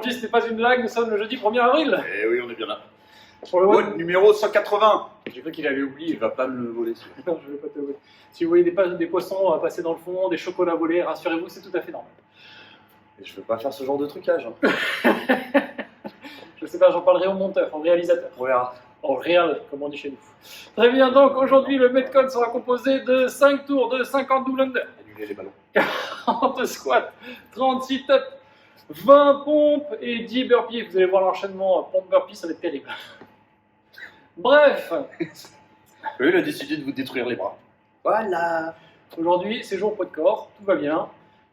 Aujourd'hui, ce n'est pas une blague, nous sommes le jeudi 1er avril. Eh oui, on est bien là. Pour le Vote numéro 180. J'ai cru qu'il avait oublié. Il va pas me le voler. Non, je vais pas te voler. Si vous voyez des poissons passer dans le fond, des chocolats volés, rassurez-vous, c'est tout à fait normal. Et je veux pas faire ce genre de trucage. Hein. Je sais pas, j'en parlerai au monteur, au réalisateur. On verra. En réel, comme on dit chez nous. Très bien, donc aujourd'hui, le Metcon sera composé de 5 tours de 50 double under, Annuler les ballons. 40 squats, 30 sit-ups, 20 pompes et 10 burpees. Vous allez voir l'enchaînement pompe-burpee, ça va être terrible. Bref, Oui, il a décidé de vous détruire les bras. Voilà. aujourd'hui, c'est jour poids de corps, tout va bien.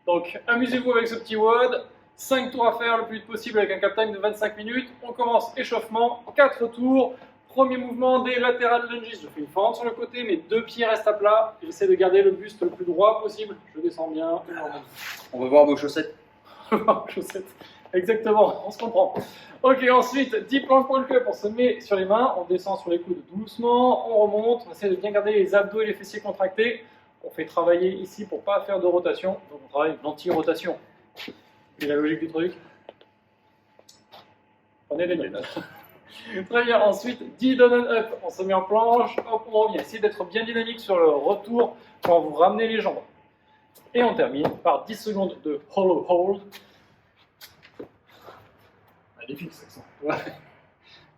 Donc, amusez-vous avec ce petit WOD. 5 tours à faire le plus vite possible avec un cap time de 25 minutes. On commence échauffement, 4 tours. Premier mouvement des lateral lunges. Je fais une fente sur le côté, mes 2 pieds restent à plat. J'essaie de garder le buste le plus droit possible. Je descends bien. On va voir vos chaussettes. Chaussettes. Exactement, on se comprend. Ok, ensuite, 10 planches pour le cup. On se met sur les mains, on descend sur les coudes doucement, on remonte. On essaie de bien garder les abdos et les fessiers contractés. On fait travailler ici pour ne pas faire de rotation. Donc on travaille l'anti-rotation. C'est la logique du truc. Prenez des notes. Très bien, ensuite 10 down and up, on se met en planche, hop, on revient. Essayez d'être bien dynamique sur le retour quand vous ramenez les jambes. Et on termine par 10 secondes de hollow hold. Magnifique ça sent. Ouais.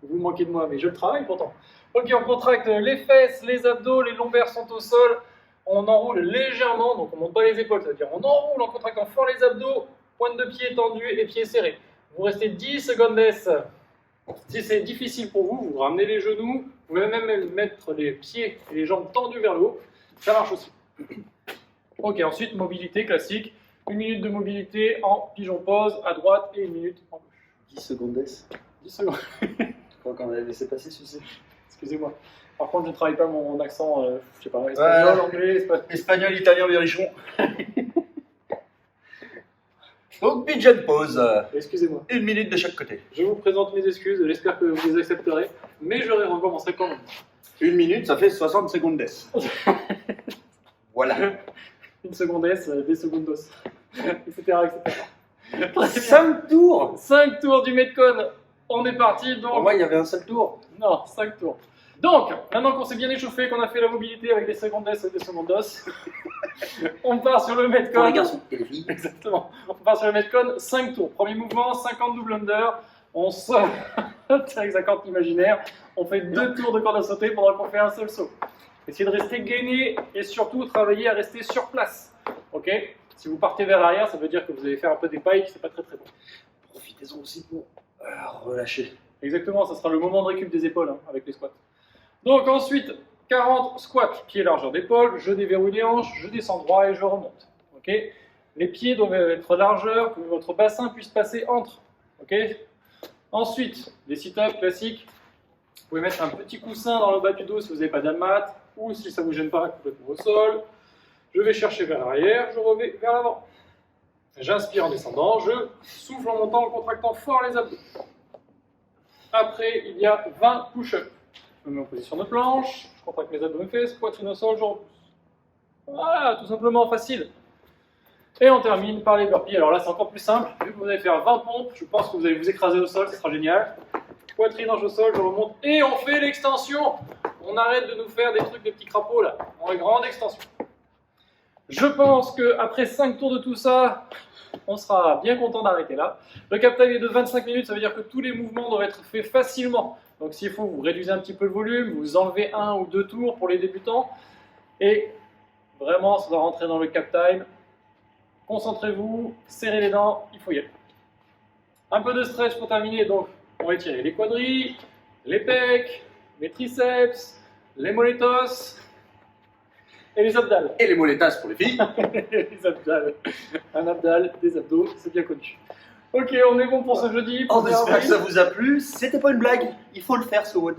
Vous manquez de moi, mais je le travaille pourtant. Ok, on contracte les fesses, les abdos, les lombaires sont au sol. On enroule légèrement, donc on monte pas les épaules, c'est-à-dire on enroule en contractant fort les abdos, pointe de pied tendue et pieds serrés. Vous restez 10 secondes. Si c'est difficile pour vous, vous ramenez les genoux, vous pouvez même mettre les pieds et les jambes tendus vers le haut, ça marche aussi. Ok, ensuite mobilité classique, 1 minute de mobilité en pigeon pose à droite et 1 minute en gauche. 10 secondes. 10 secondes. Je crois qu'on avait laissé passer ceci. Excusez-moi. Par contre, je ne travaille pas mon accent, je sais pas, espagnol, anglais, Espagnol, italien, berrichon. Donc, pigeon pose. Excusez-moi. 1 minute de chaque côté. Je vous présente mes excuses, j'espère que vous les accepterez, mais je recommencerai quand même. 1 minute, ça fait 60 secondes. Voilà. 1 seconde S, des secondos, etc. 5 tours. 5 tours du Metcon, on est parti. Donc... Pour moi, il y avait un seul tour. Non, 5 tours. Donc, maintenant qu'on s'est bien échauffé, qu'on a fait la mobilité avec des secondes S et des secondos, on part sur le Metcon. Pour les garçons et les filles. Exactement. On part sur le Metcon, 5 tours. Premier mouvement, 50 double under. On sort avec sa corde imaginaire. On fait 2 tours de corde à sauter pendant qu'on fait un seul saut. Essayez de rester gainé et surtout travailler à rester sur place. Ok? Si vous partez vers l'arrière, ça veut dire que vous allez faire un peu des pikes, c'est pas très très bon. Profitez-en aussi pour relâcher. Exactement, ça sera le moment de récup des épaules hein, avec les squats. Donc ensuite, 40 squats, pieds largeur d'épaule, je déverrouille les hanches, je descends droit et je remonte. Ok? Les pieds doivent être largeur, que votre bassin puisse passer entre. Ok? Ensuite, les sit-ups classiques. Vous pouvez mettre un petit coussin dans le bas du dos si vous n'avez pas d'almat, ou si ça ne vous gêne pas, complètement au sol. Je vais chercher vers l'arrière, je reviens vers l'avant. J'inspire en descendant, je souffle en montant, en contractant fort les abdos. Après, il y a 20 push-ups. Je me mets en position de planche, je contracte mes abdos, mes fesses, poitrine au sol, je repousse. Voilà, tout simplement facile. Et on termine par les burpees. Alors là, c'est encore plus simple. Vu que vous allez faire 20 pompes, je pense que vous allez vous écraser au sol, ce sera génial. Poitrine au sol, je remonte et on fait l'extension. On arrête de nous faire des trucs de petits crapauds là. On fait grande extension. Je pense qu'après 5 tours de tout ça, on sera bien content d'arrêter là. Le cap time est de 25 minutes, ça veut dire que tous les mouvements doivent être faits facilement. Donc s'il faut, vous réduisez un petit peu le volume, vous enlevez 1 ou 2 tours pour les débutants. Et vraiment, ça doit rentrer dans le cap time. Concentrez-vous, serrez les dents, il faut y aller. Un peu de stretch pour terminer, donc on va étirer les quadris, les pecs, les triceps, les moletos et les abdals. Et les moletas pour les filles. Les abdals. Un abdal, des abdos, c'est bien connu. Ok, on est bon pour ce jeudi. On espère que ça vous a plu. C'était pas une blague. Il faut le faire, ce WOD.